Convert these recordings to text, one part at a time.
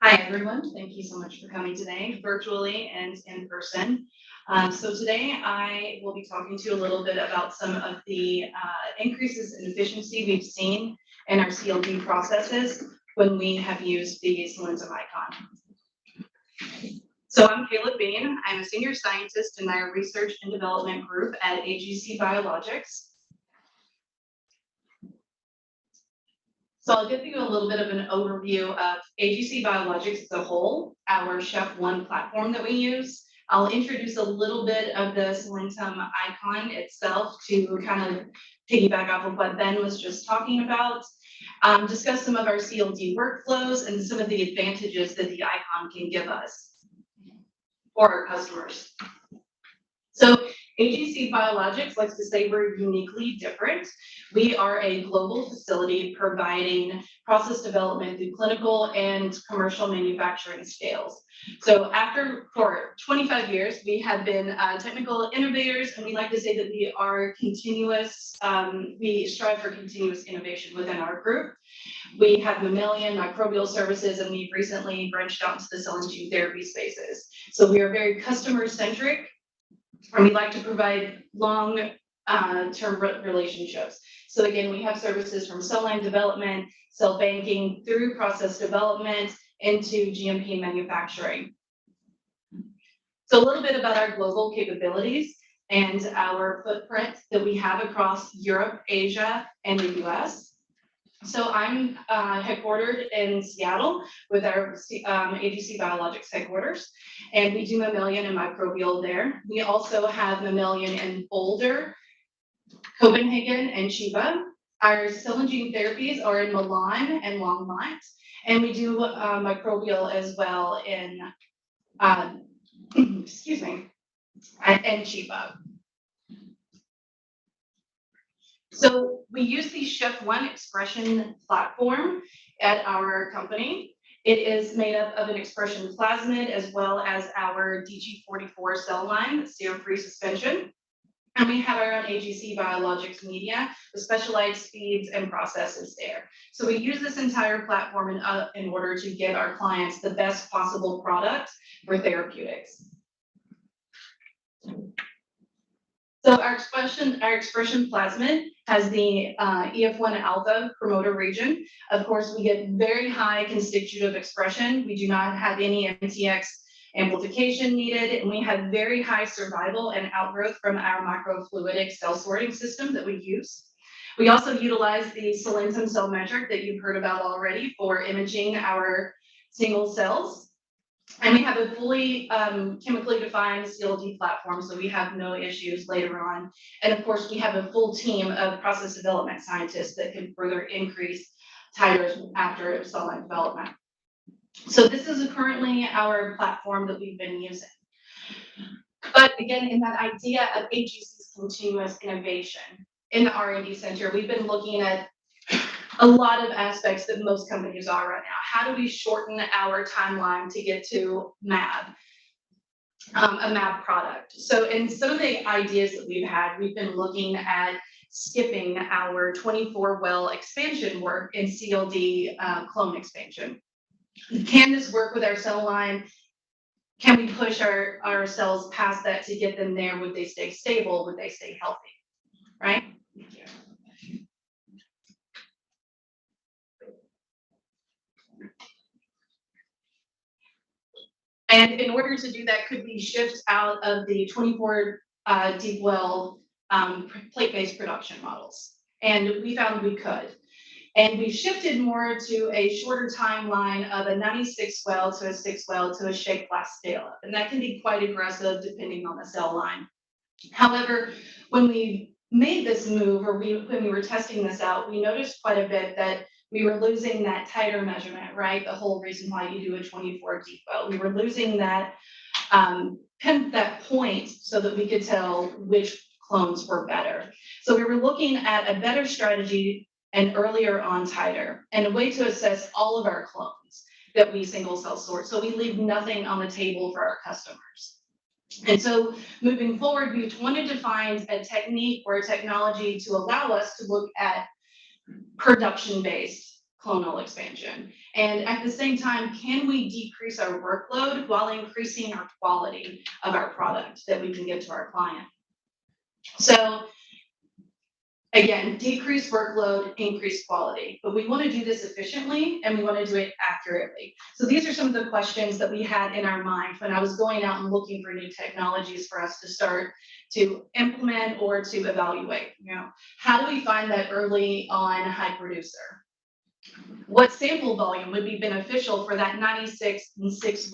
Hi, everyone. Thank you so much for coming today, virtually and in person. So today I will be talking to you a little bit about some of the increases in efficiency we've seen in our CLD processes when we have used the Solentim icon. So I'm Caleb Bean. I'm a senior scientist in our research and development group at AGC Biologics. So I'll give you a little bit of an overview of AGC Biologics as a whole, our Chef One platform that we use. I'll introduce a little bit of the Solentim icon itself to kind of piggyback off of what Ben was just talking about. Discuss some of our CLD workflows and some of the advantages that the icon can give us for our customers. So AGC Biologics likes to say we're uniquely different. We are a global facility providing process development through clinical and commercial manufacturing scales. So for 25 years, we have been technical innovators, and we like to say that we are continuous, we strive for continuous innovation within our group. We have mammalian microbial services, and we've recently branched out into the cell and gene therapy spaces. So we are very customer-centric, and we like to provide long-term relationships. So again, we have services from cell line development, cell banking, through process development, into GMP manufacturing. So a little bit about our global capabilities and our footprint that we have across Europe, Asia, and the US. So I'm headquartered in Seattle with our AGC Biologics headquarters, and we do mammalian and microbial there. We also have mammalian in Boulder, Copenhagen, and Chiba. Our cell and gene therapies are in Milan and Longmont, and we do microbial as well in, excuse me, and Chiba. So we use the Chef One expression platform at our company. It is made up of an expression plasmid as well as our DG44 cell line, serum-free suspension. And we have our own AGC Biologics media with specialized speeds and processes there. So we use this entire platform in order to get our clients the best possible product for therapeutics. So our expression plasmid has the EF1 alpha promoter region. Of course, we get very high constitutive expression. We do not have any MTX amplification needed, and we have very high survival and outgrowth from our microfluidic cell sorting system that we use. We also utilize the Solentim cell metric that you've heard about already for imaging our single cells. And we have a fully chemically defined CLD platform, so we have no issues later on. And of course, we have a full team of process development scientists that can further increase titers after cell line development. So this is currently our platform that we've been using. But again, in that idea of AGC's continuous innovation in the R&D center, we've been looking at a lot of aspects that most companies are right now. How do we shorten our timeline to get to MAB, a MAB product? So in some of the ideas that we've had, we've been looking at skipping our 24-well expansion work in CLD clone expansion. Can this work with our cell line? Can we push our cells past that to get them there? Would they stay stable? Would they stay healthy? Right? Thank you. And in order to do that, could we shift out of the 24 deep well plate-based production models? And we found we could. And we shifted more to a shorter timeline of a 96 well to a 6 well to a shake flask scale up. And that can be quite aggressive depending on the cell line. However, when we made this move, or when we were testing this out, we noticed quite a bit that we were losing that titer measurement, right? The whole reason why you do a 24 deep well. We were losing that that point so that we could tell which clones were better. So we were looking at a better strategy and earlier on titer, and a way to assess all of our clones that we single cell sort. So we leave nothing on the table for our customers. And so moving forward, we wanted to find a technique or a technology to allow us to look at production-based clonal expansion? And at the same time, can we decrease our workload while increasing our quality of our product that we can give to our client? So again, decrease workload, increase quality, but we want to do this efficiently and we want to do it accurately. So these are some of the questions that we had in our mind when I was going out and looking for new technologies for us to start to implement or to evaluate. You know, how do we find that early on high producer? What sample volume would be beneficial for that 96 and 6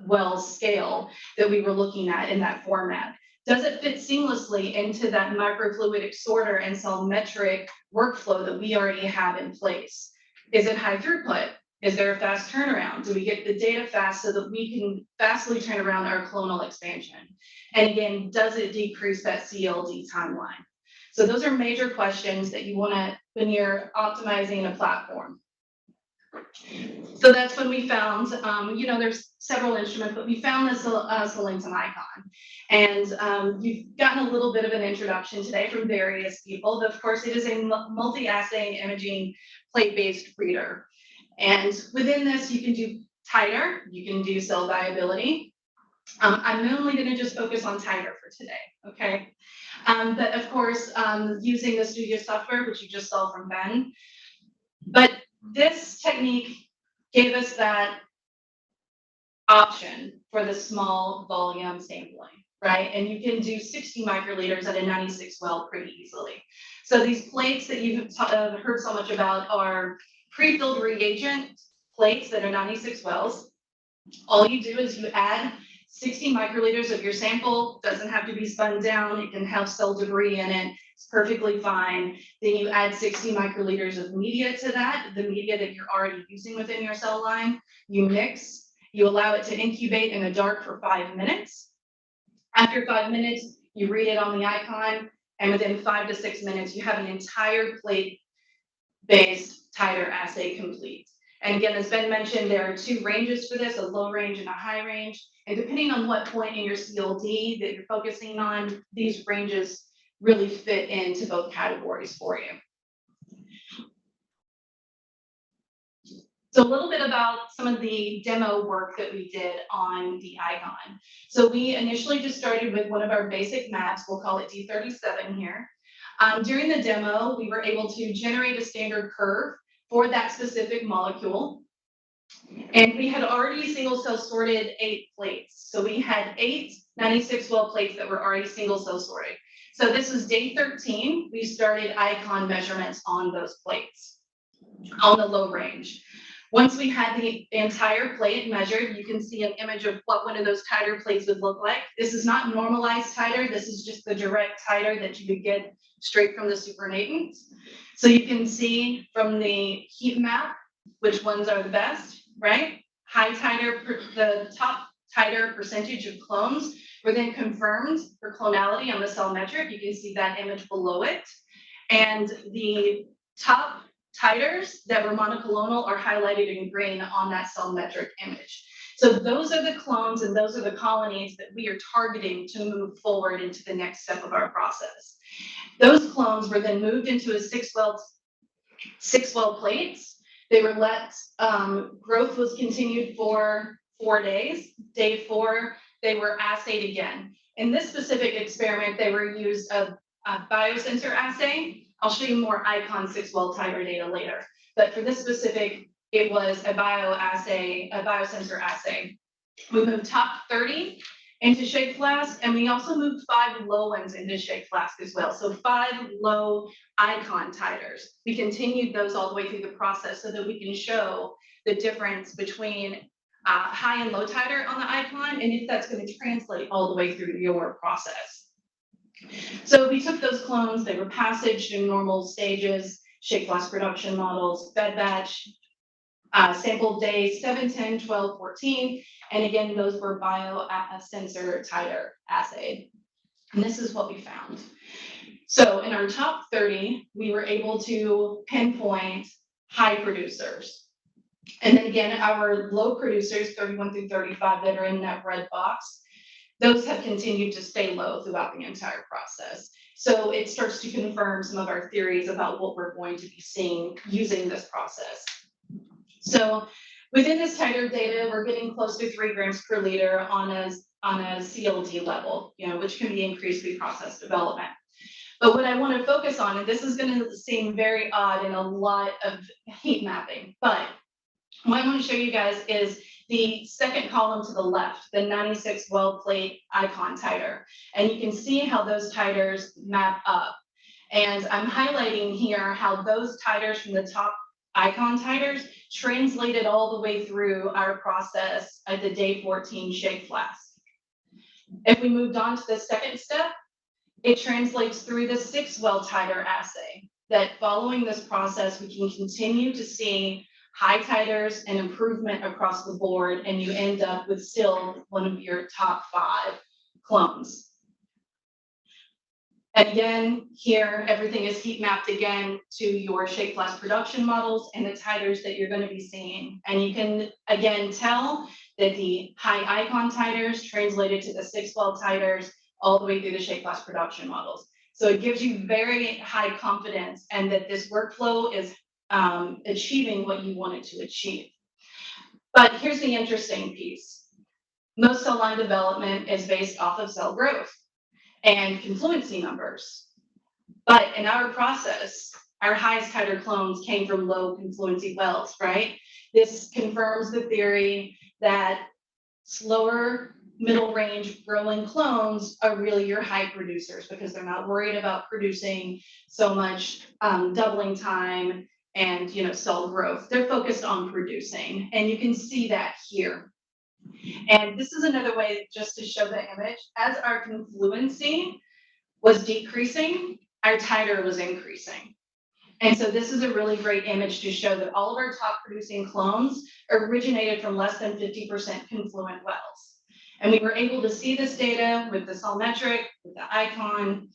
well scale that we were looking at in that format? Does it fit seamlessly into that microfluidic sorter and cellmetric workflow that we already have in place? Is it high throughput? Is there a fast turnaround? Do we get the data fast so that we can fastly turn around our clonal expansion? And again, does it decrease that CLD timeline? So those are major questions that you want to, when you're optimizing a platform. So that's when we found, you know, there's several instruments, but we found this Solentim icon. And you've gotten a little bit of an introduction today from various people. But of course, it is a multi-assay imaging plate-based reader. And within this, you can do titer, you can do cell viability. I'm only going to just focus on titer for today, okay? But of course, using the studio software, which you just saw from Ben. But this technique gave us that option for the small volume sampling, right? And you can do 60 microliters at a 96 well pretty easily. So these plates that you've heard so much about are pre-filled reagent plates that are 96 wells. All you do is you add 60 microliters of your sample, doesn't have to be spun down, it can have cell debris in it, it's perfectly fine. Then you add 60 microliters of media to that, the media that you're already using within your cell line. You mix, you allow it to incubate in the dark for 5 minutes. After 5 minutes, you read it on the icon, and within 5 to 6 minutes, you have an entire plate-based titer assay complete. And again, as Ben mentioned, there are 2 ranges for this, a low range and a high range. And depending on what point in your CLD that you're focusing on, these ranges really fit into both categories for you. So a little bit about some of the demo work that we did on the icon. So we initially just started with one of our basic maps, we'll call it D37 here. During the demo, we were able to generate a standard curve for that specific molecule. And we had already single cell sorted 8 plates. So we had 8 96 well plates that were already single cell sorted. So this was day 13. We started icon measurements on those plates on the low range. Once we had the entire plate measured, you can see an image of what one of those titer plates would look like. This is not normalized titer. This is just the direct titer that you would get straight from the supernatant. So you can see from the heat map which ones are the best, right? High titer, the top titer percentage of clones were then confirmed for clonality on the cell metric. You can see that image below it. And the top titers that were monoclonal are highlighted in green on that cell metric image. So those are the clones and those are the colonies that we are targeting to move forward into the next step of our process. Those clones were then moved into a 6 well plates. They were let, growth was continued for 4 days. Day 4, they were assayed again. In this specific experiment, they were used a biosensor assay. I'll show you more icon 6 well titer data later. But for this specific, it was a biosensor assay. We moved top 30 into shake flask, and we also moved 5 low ones into shake flask as well. So 5 low icon titers. We continued those all the way through the process so that we can show the difference between high and low titer on the icon, and if that's going to translate all the way through your process. So we took those clones, they were passaged in normal stages, shake flask production models, fed batch, sample day 7, 10, 12, 14, and again, those were biosensor titer assayed. And this is what we found. So in our top 30, we were able to pinpoint high producers. And then again, our low producers, 31 through 35, that are in that red box, those have continued to stay low throughout the entire process. So it starts to confirm some of our theories about what we're going to be seeing using this process. So within this titer data, we're getting close to 3 grams per liter on a CLD level, which can be increased through process development. But what I want to focus on, and this is going to seem very odd in a lot of heat mapping, but what I want to show you guys is the second column to the left, the 96 well plate icon titer. And you can see how those titers map up. And I'm highlighting here how those titers from the top icon titers translated all the way through our process at the day 14 shake flask. If we moved on to the second step, it translates through the 6 well titer assay, that following this process, we can continue to see high titers and improvement across the board, and you end up with still one of your top 5 clones. And again, here, everything is heat mapped again to your shake flask production models and the titers that you're going to be seeing. And you can, again, tell that the high icon titers translated to the 6 well titers all the way through the shake flask production models. So it gives you very high confidence and that this workflow is achieving what you want it to achieve. But here's the interesting piece. Most cell line development is based off of cell growth and confluency numbers. But in our process, our highest titer clones came from low confluency wells, right? This confirms the theory that slower middle range growing clones are really your high producers because they're not worried about producing so much doubling time and cell growth. They're focused on producing, and you can see that here. And this is another way just to show the image. As our confluency was decreasing, our titer was increasing. And so this is a really great image to show that all of our top producing clones originated from less than 50% confluent wells. And we were able to see this data with the cell metric, with the icon,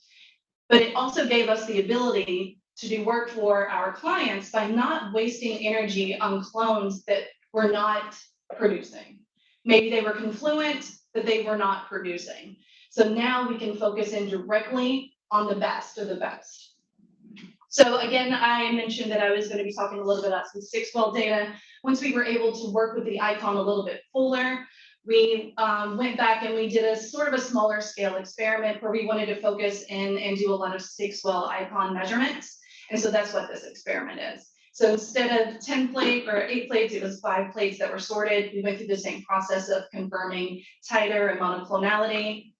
but it also gave us the ability to do work for our clients by not wasting energy on clones that were not producing. Maybe they were confluent, but they were not producing. So now we can focus in directly on the best of the best. So again, I mentioned that I was going to be talking a little bit about some 6 well data. Once we were able to work with the icon a little bit fuller, we went back and we did a sort of a smaller scale experiment where we wanted to focus in and do a lot of 6 well icon measurements. And so that's what this experiment is. So instead of 10 plates or 8 plates, it was 5 plates that were sorted. We went through the same process of confirming titer and monoclonality.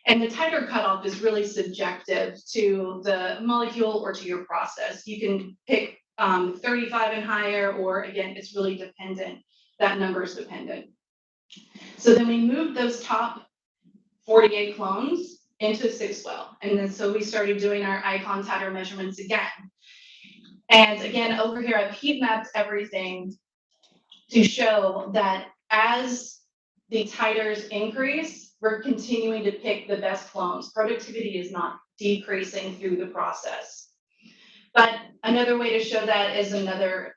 And the titer cutoff is really subjective to the molecule or to your process. You can pick 35 and higher, or again, it's really dependent. That number is dependent. So then we moved those top 48 clones into 6 well. And then so we started doing our icon titer measurements again. And again, over here, I've heat mapped everything to show that as the titers increase, we're continuing to pick the best clones. Productivity is not decreasing through the process. But another way to show that is another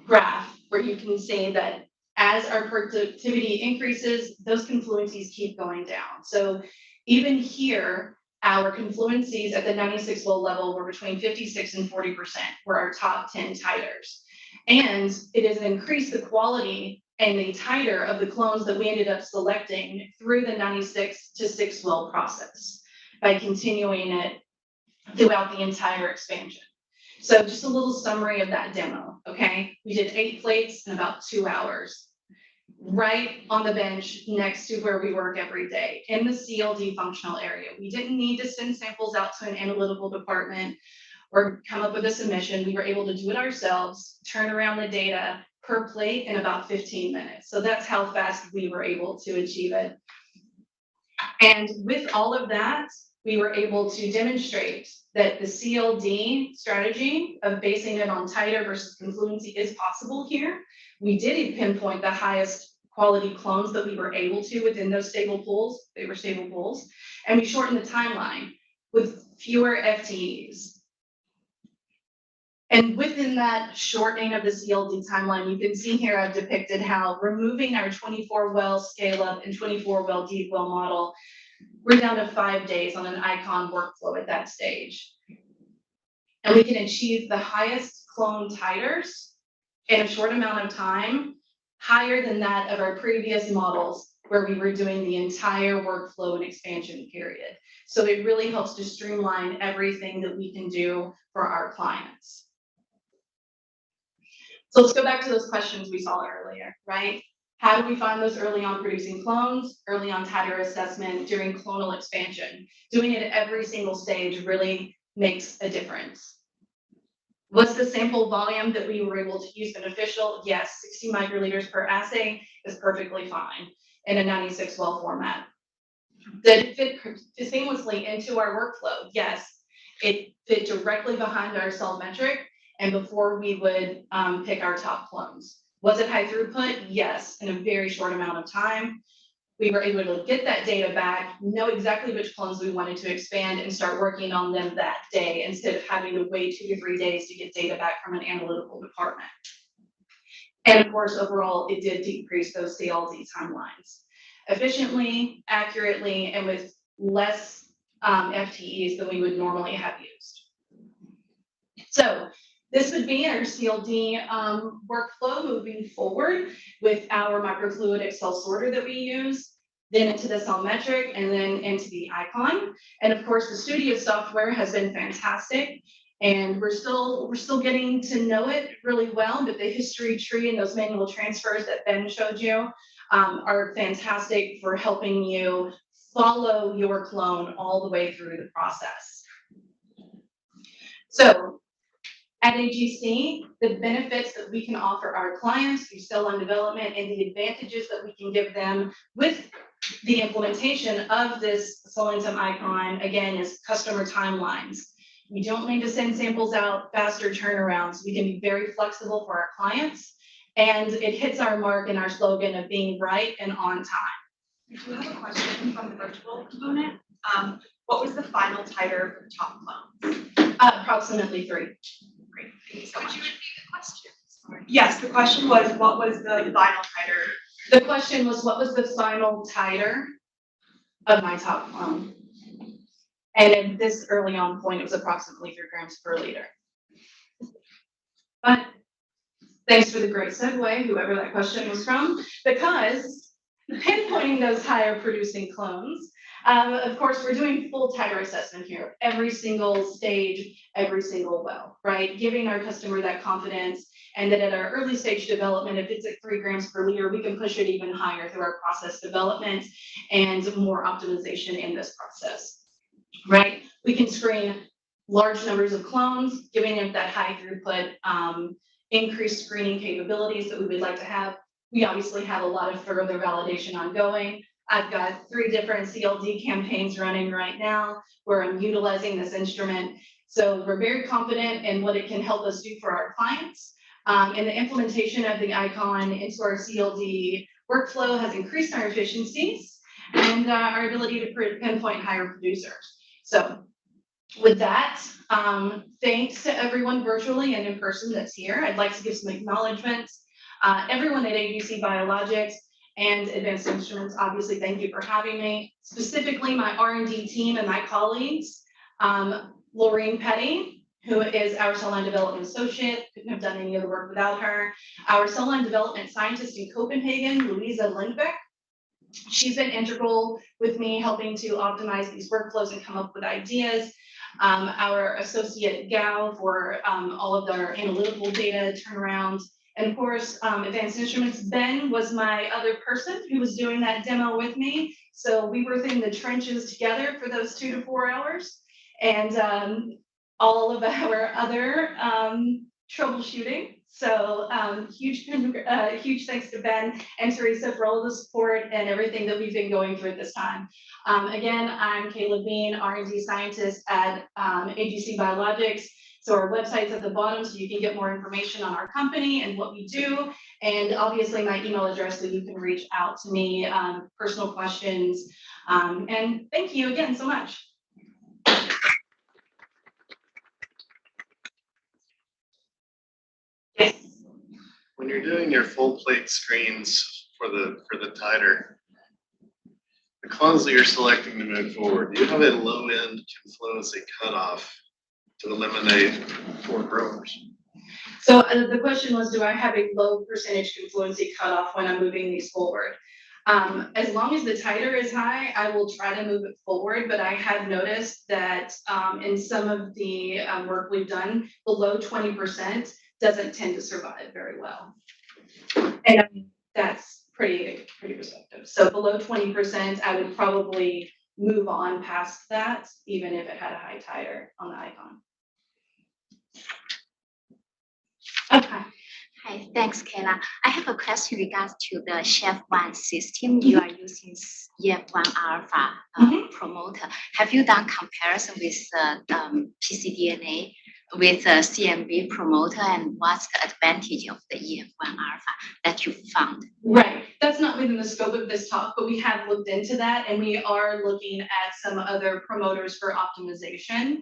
graph where you can see that as our productivity increases, those confluencies keep going down. So even here, our confluencies at the 96 well level were between 56 and 40% were our top 10 titers. And it has increased the quality and the titer of the clones that we ended up selecting through the 96 to 6 well process by continuing it throughout the entire expansion. So just a little summary of that demo, okay? We did 8 plates in about 2 hours, right on the bench next to where we work every day in the CLD functional area. We didn't need to send samples out to an analytical department or come up with a submission. We were able to do it ourselves, turn around the data per plate in about 15 minutes. So that's how fast we were able to achieve it. And with all of that, we were able to demonstrate that the CLD strategy of basing it on titer versus confluency is possible here. We did pinpoint the highest quality clones that we were able to within those stable pools. They were stable pools. And we shortened the timeline with fewer FTEs. And within that shortening of the CLD timeline, you can see here I've depicted how removing our 24 well scale up and 24 well deep well model we're down to 5 days on an icon workflow at that stage. And we can achieve the highest clone titers in a short amount of time, higher than that of our previous models where we were doing the entire workflow and expansion period. So it really helps to streamline everything that we can do for our clients. So let's go back to those questions we saw earlier, right? How do we find those early on producing clones, early on titer assessment during clonal expansion? Doing it at every single stage really makes a difference. Was the sample volume that we were able to use beneficial? Yes, 60 microliters per assay is perfectly fine in a 96 well format. Did it fit seamlessly into our workflow? Yes, it fit directly behind our cell metric and before we would pick our top clones. Was it high throughput? Yes, in a very short amount of time. We were able to get that data back, know exactly which clones we wanted to expand and start working on them that day instead of having to wait 2 to 3 days to get data back from an analytical department. And of course, overall, it did decrease those CLD timelines efficiently, accurately, and with less FTEs than we would normally have used. So this would be our CLD workflow moving forward with our microfluidic cell sorter that we use, then into the cell metric, and then into the icon. And of course, the studio software has been fantastic. And we're still getting to know it really well, but the history tree and those manual transfers that Ben showed you are fantastic for helping you follow your clone all the way through the process. So at AGC, the benefits that we can offer our clients through cell line development and the advantages that we can give them with the implementation of this Solentim icon, again, is customer timelines. We don't need to send samples out, faster turnarounds. We can be very flexible for our clients, and it hits our mark and our slogan of being right and on time. We do have a question from the virtual component. What was the final titer for the top clones? Approximately 3. Great, thank you so much. Could you repeat the question? Sorry. Yes, the question was, what was the final titer? The question was, what was the final titer of my top clone? And at this early on point, it was approximately 3 grams per liter. But thanks for the great segue, whoever that question was from, because pinpointing those higher producing clones, of course, we're doing full titer assessment here, every single stage, every single well, right? Giving our customer that confidence, and that at our early stage development, if it's at 3 grams per liter, we can push it even higher through our process development and more optimization in this process, right? We can screen large numbers of clones, giving them that high throughput, increased screening capabilities that we would like to have. We obviously have a lot of further validation ongoing. I've got 3 different CLD campaigns running right now where I'm utilizing this instrument. So we're very confident in what it can help us do for our clients. And the implementation of the icon into our CLD workflow has increased our efficiencies and our ability to pinpoint higher producers. So with that, thanks to everyone virtually and in person that's here. I'd like to give some acknowledgements. Everyone at AGC Biologics and Advanced Instruments, obviously, thank you for having me. Specifically, my R&D team and my colleagues, Laureen Petty, who is our cell line development associate, couldn't have done any of the work without her. Our cell line development scientist in Copenhagen, Louisa Lindbeck. She's been integral with me helping to optimize these workflows and come up with ideas. Our associate Gao for all of our analytical data turnarounds. And of course, Advanced Instruments, Ben was my other person who was doing that demo with me. So we were in the trenches together for those 2 to 4 hours. And all of our other troubleshooting. So huge thanks to Ben and Teresa for all the support and everything that we've been going through at this time. Again, I'm Kayla Bean, R&D scientist at AGC Biologics. So our website's at the bottom so you can get more information on our company and what we do. And obviously my email address so you can reach out to me, personal questions. And thank you again so much. Yes. When you're doing your full plate screens for the titer, the clones that you're selecting to move forward, do you have a low-end confluency cutoff to eliminate poor growers? So the question was, do I have a low percentage confluency cutoff when I'm moving these forward? As long as the titer is high, I will try to move it forward, but I have noticed that in some of the work we've done, below 20% doesn't tend to survive very well. And I mean, that's pretty receptive. So below 20%, I would probably move on past that, even if it had a high titer on the icon. Okay. Hi, thanks, Kayla. I have a question regards to the Chef1 system. You are using EF1 alpha promoter. Have you done comparison with PCDNA with CMV promoter, and what's the advantage of the EF1 alpha that you found? Right, that's not within the scope of this talk, but we have looked into that, and we are looking at some other promoters for optimization.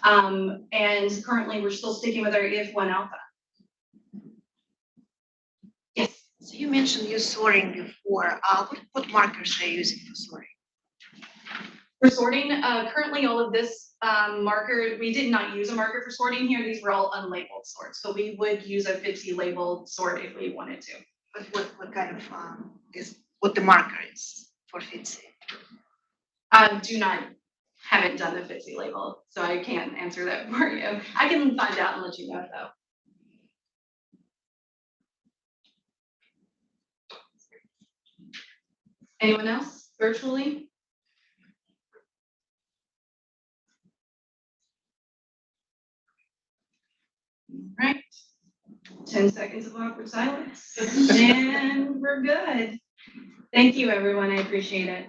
And currently we're still sticking with our EF1 alpha. Yes. So you mentioned you're sorting before. What markers are you using for sorting? For sorting, currently all of this marker, we did not use a marker for sorting here. These were all unlabeled sorts. So we would use a FIPSI labeled sort if we wanted to. But what kind of is what the marker is for FIPSI? Haven't done the FIPSI label, so I can't answer that for you. I can find out and let you know though. Anyone else virtually? All right, 10 seconds of awkward silence, and we're good. Thank you, everyone. I appreciate it.